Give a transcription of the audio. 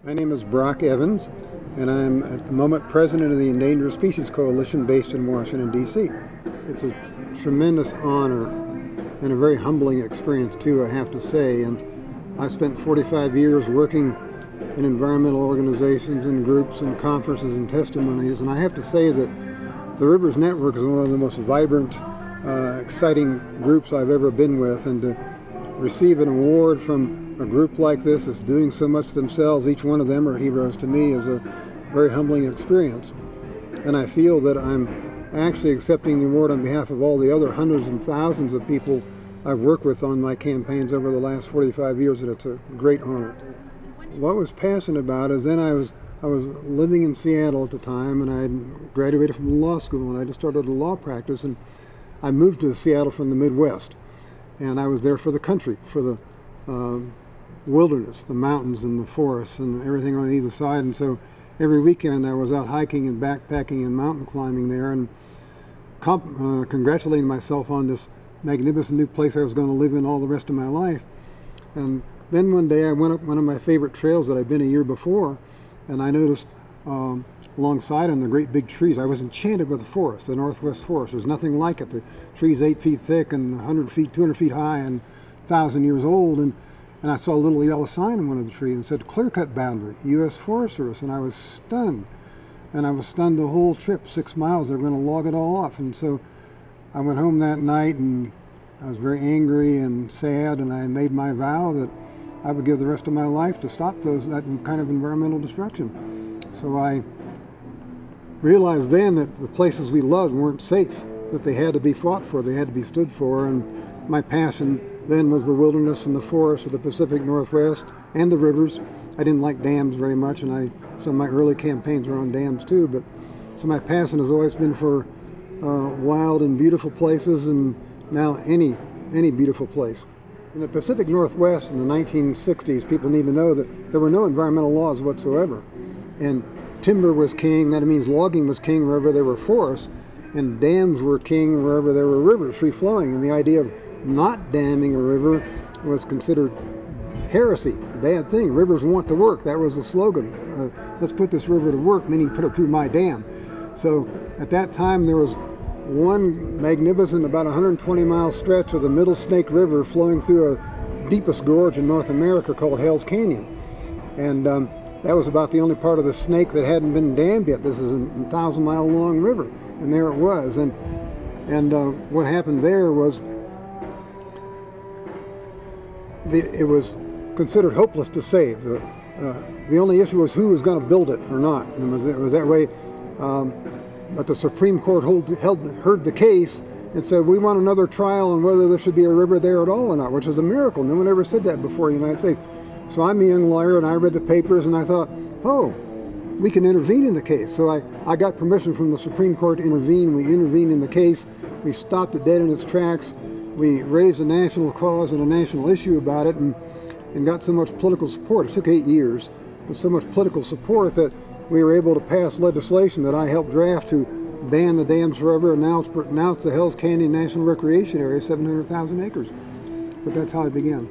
My name is Brock Evans, and I'm at the moment president of the Endangered Species Coalition based in Washington, D.C. It's a tremendous honor and a very humbling experience, too, I have to say. And I spent 45 years working in environmental organizations and groups and conferences and testimonies, and I have to say that the Rivers Network is one of the most vibrant, exciting groups I've ever been with, and to receive an award from a group like this that's doing so much themselves, each one of them are heroes to me, is a very humbling experience. And I feel that I'm actually accepting the award on behalf of all the other hundreds and thousands of people I've worked with on my campaigns over the last 45 years, and it's a great honor. What I was passionate about is then I was living in Seattle at the time, and I had graduated from law school, and I just started a law practice, and I moved to Seattle from the Midwest. And I was there for the country, for the wilderness, the mountains and the forests and everything on either side. And so every weekend I was out hiking and backpacking and mountain climbing there, and congratulating myself on this magnificent new place I was going to live in all the rest of my life. And then one day I went up one of my favorite trails that I'd been a year before, and I noticed alongside on the great big trees, I was enchanted with the forest, the Northwest Forest. There's nothing like it. The trees 8 feet thick and 100 feet, 200 feet high and 1,000 years old. And I saw a little yellow sign on one of the trees and said, "Clear-cut boundary, U.S. Forest Service." And I was stunned. And I was stunned the whole trip, 6 miles. They were going to log it all off. And so I went home that night, and I was very angry and sad, and I made my vow that I would give the rest of my life to stop that kind of environmental destruction. So I realized then that the places we loved weren't safe, that they had to be fought for, they had to be stood for, and my passion then was the wilderness and the forests of the Pacific Northwest and the rivers. I didn't like dams very much, and some of my early campaigns were on dams too, but so my passion has always been for wild and beautiful places, and now any beautiful place. In the Pacific Northwest in the 1960s, people need to know that there were no environmental laws whatsoever, and timber was king. That means logging was king wherever there were forests, and dams were king wherever there were rivers free-flowing. And the idea of not damming a river was considered heresy, bad thing. Rivers want to work. That was the slogan. Let's put this river to work, meaning put it through my dam. So at that time there was one magnificent, about 120-mile stretch of the Middle Snake River flowing through a deepest gorge in North America called Hell's Canyon. And that was about the only part of the Snake that hadn't been dammed yet. This is a 1,000-mile long river, and there it was. And what happened there was it was considered hopeless to save. The only issue was who was going to build it or not, and it was that way. But the Supreme Court heard the case and said, we want another trial on whether there should be a river there at all or not, which is a miracle. No one ever said that before in the United States. So I'm a young lawyer, and I read the papers, and I thought, oh, we can intervene in the case. So I got permission from the Supreme Court to intervene. We intervened in the case. We stopped it dead in its tracks. We raised a national cause and a national issue about it, and got so much political support. It took 8 years, but so much political support that we were able to pass legislation that I helped draft to ban the dams forever, and now it's the Hell's Canyon National Recreation Area, 700,000 acres. But that's how it began.